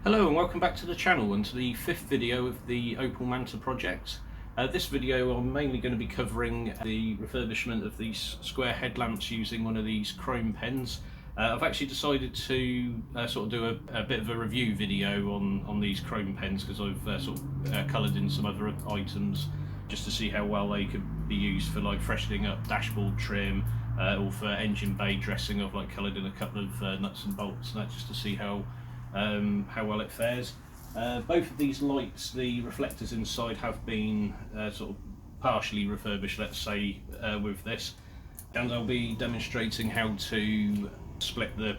Hello and welcome back to the channel and to the fifth video of the Opel Manta project. This video I'm mainly going to be covering the refurbishment of these square headlamps using one of these chrome pens. I've actually decided to sort of do a bit of a review video on these chrome pens because I've coloured in some other items just to see how well they could be used for like freshening up dashboard trim or for engine bay dressing. I've like coloured in a couple of nuts and bolts and that just to see how well it fares. Both of these lights, the reflectors inside have been sort of partially refurbished, let's say, with this, and I'll be demonstrating how to split the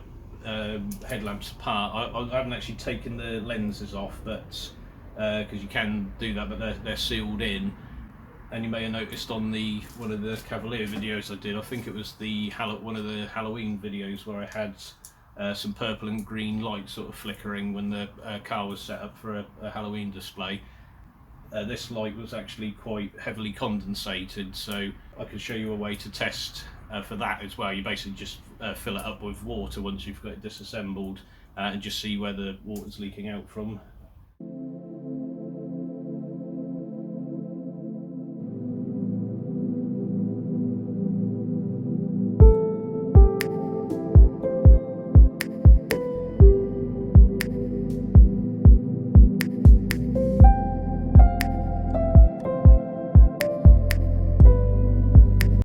headlamps apart. I haven't actually taken the lenses off, but because you can do that, but they're sealed in. And you may have noticed on one of the Cavalier videos I did, I think it was one of the Halloween videos where I had some purple and green lights sort of flickering when the car was set up for a Halloween display. This light was actually quite heavily condensated, so I can show you a way to test for that as well. You basically just fill it up with water once you've got it disassembled and just see where the water's leaking out from.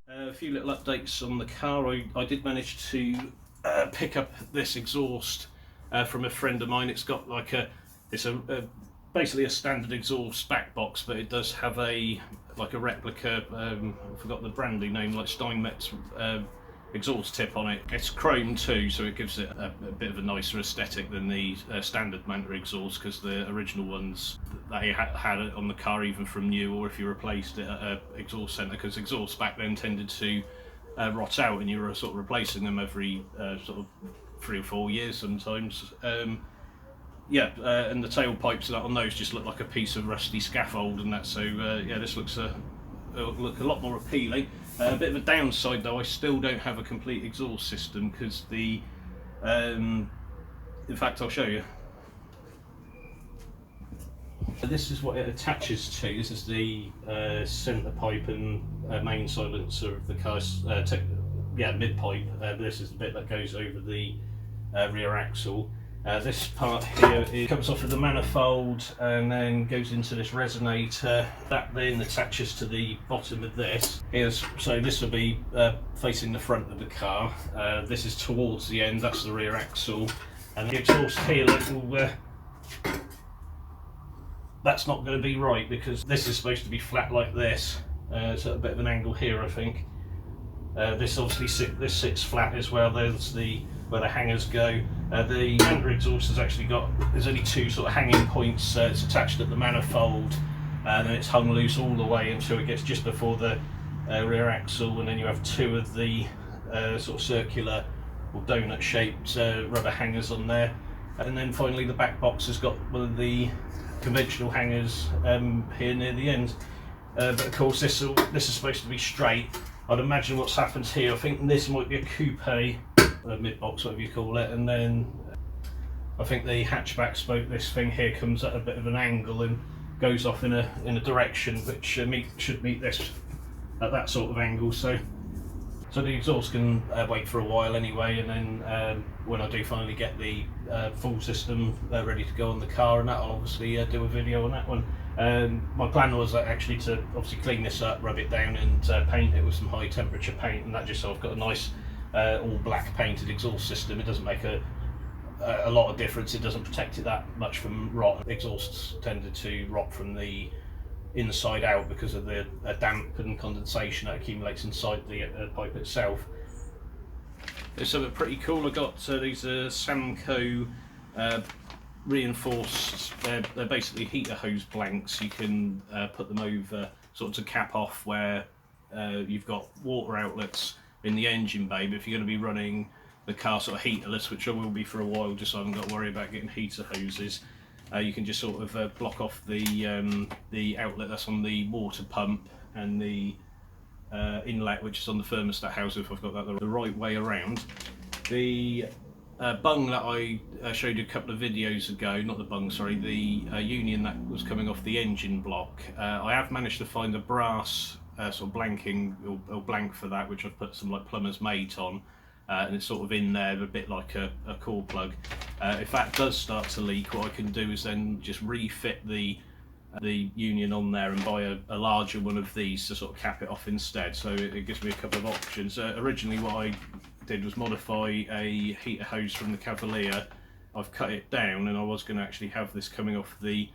A few little updates on the car. I did manage to pick up this exhaust from a friend of mine. It's got like it's basically a standard exhaust back box, but it does have a replica. I forgot the branding name, like Steinmetz exhaust tip on it. It's chrome too, so it gives it a bit of a nicer aesthetic than the standard Manta exhaust, because the original ones they had it on the car even from new, or if you replaced it at an exhaust centre, because exhausts back then tended to rot out and you were sort of replacing them every sort of 3 or 4 years sometimes. And the tailpipes on those just look like a piece of rusty scaffold and that, so yeah, this looks look a lot more appealing. A bit of a downside though, I still don't have a complete exhaust system, because in fact I'll show you. This is what it attaches to. This is the centre pipe and main silencer of the car's mid pipe. This is the bit that goes over the rear axle. This part here, it comes off of the manifold and then goes into this resonator. That then attaches to the bottom of this. So this will be facing the front of the car. This is towards the end, that's the rear axle. And the exhaust here, that's not going to be right, because this is supposed to be flat like this. It's at a bit of an angle here, I think. This obviously sits flat as well. There's where the hangers go. The Manta exhaust has actually there's only 2 sort of hanging points. It's attached at the manifold, and then it's hung loose all the way until it gets just before the rear axle, and then you have 2 of the sort of circular or donut shaped rubber hangers on there. And then finally the back box has got one of the conventional hangers here near the end. But of course this is supposed to be straight. I'd imagine what's happened here, I think this might be a coupe, mid-box, whatever you call it, and then I think the hatchback spoke, this thing here comes at a bit of an angle and goes off in a direction which should meet this at that sort of angle. So the exhaust can wait for a while anyway, and then when I do finally get the full system ready to go on the car, and that, I'll obviously do a video on that one. My plan was actually to obviously clean this up, rub it down and paint it with some high temperature paint, and that just so I've got a nice all black painted exhaust system. It doesn't make a lot of difference, it doesn't protect it that much from rot. Exhausts tended to rot from the inside out because of the damp and condensation that accumulates inside the pipe itself. There's something pretty cool. I got these Samco reinforced, they're basically heater hose blanks. You can put them over sort of to cap off where you've got water outlets in the engine bay, but if you're going to be running the car sort of heaterless, which I will be for a while, just so I haven't got to worry about getting heater hoses, you can just sort of block off the outlet that's on the water pump and the inlet which is on the thermostat housing, if I've got that the right way around. The bung that I showed you a couple of videos ago, not the bung, sorry, the union that was coming off the engine block. I have managed to find a brass sort of blanking or blank for that, which I've put some like plumber's mate on, and it's sort of in there a bit like a core plug. If that does start to leak, what I can do is then just refit the union on there and buy a larger one of these to sort of cap it off instead. So it gives me a couple of options. Originally what I did was modify a heater hose from the Cavalier. I've cut it down, and I was going to actually have this coming off the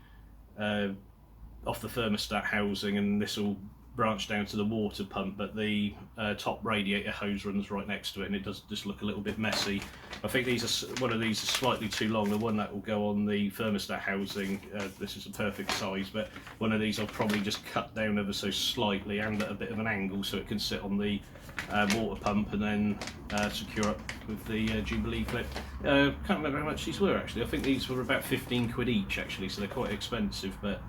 thermostat housing, and this will branch down to the water pump, but the top radiator hose runs right next to it, and it does just look a little bit messy. I think one of these is slightly too long. The one that will go on the thermostat housing, this is a perfect size, but one of these I'll probably just cut down ever so slightly and at a bit of an angle so it can sit on the water pump and then secure up with the Jubilee clip. Can't remember how much these were actually. I think these were about 15 quid each actually, so they're quite expensive, but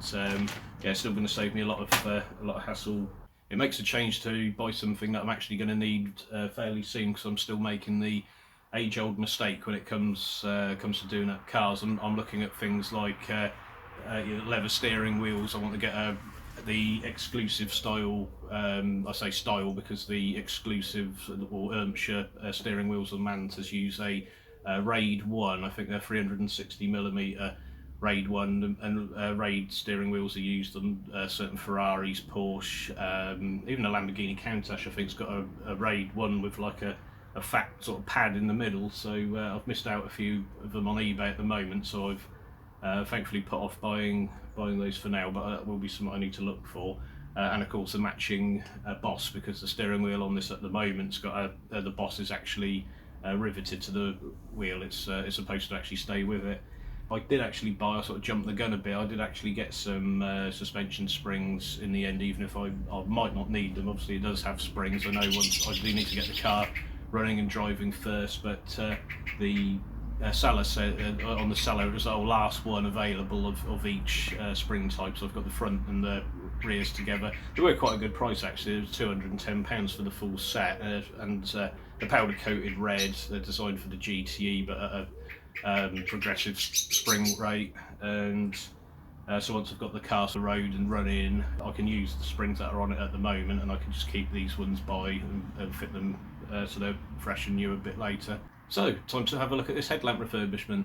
yeah, still going to save me a lot of hassle. It makes a change to buy something that I'm actually going to need fairly soon, because I'm still making the age-old mistake when it comes to doing up cars. I'm looking at things like leather steering wheels. I want to get the exclusive style, I say style because the exclusive or Irmshire steering wheels on Mantas use a Raid 1. I think they're 360mm Raid 1, and Raid steering wheels are used on certain Ferraris, Porsche, even a Lamborghini Countach I think's got a Raid 1 with like a fat sort of pad in the middle. So I've missed out a few of them on eBay at the moment, so I've thankfully put off buying those for now, but that will be something I need to look for. And of course a matching boss, because the steering wheel on this at the moment's got the boss is actually riveted to the wheel. It's supposed to actually stay with it. I did actually I sort of jumped the gun a bit. I did actually get some suspension springs in the end, even if I might not need them. Obviously it does have springs. I know once I do need to get the car running and driving first, but the seller said on the seller it was our last one available of each spring type, so I've got the front and the rears together. They were quite a good price actually. It was £210 for the full set, and the powder coated red. They're designed for the GTE, but at a progressive spring rate. And so once I've got the car to the road and running, I can use the springs that are on it at the moment, and I can just keep these ones by and fit them so they're fresh and new a bit later. So, time to have a look at this headlamp refurbishment.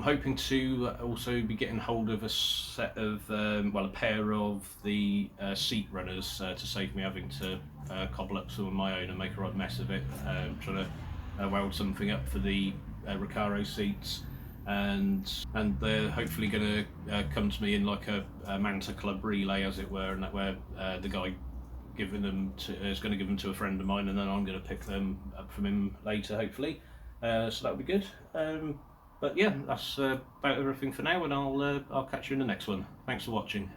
hoping to also be getting hold of a set of, well, a pair of the seat runners to save me having to cobble up some of my own and make a right mess of it. Trying to weld something up for the Recaro seats, and they're hopefully going to come to me in like a Manta club relay, as it were, and that where the guy giving them to is going to give them to a friend of mine, and then I'm going to pick them up from him later, hopefully. So that'll be good. But yeah, that's about everything for now, and I'll catch you in the next one. Thanks for watching.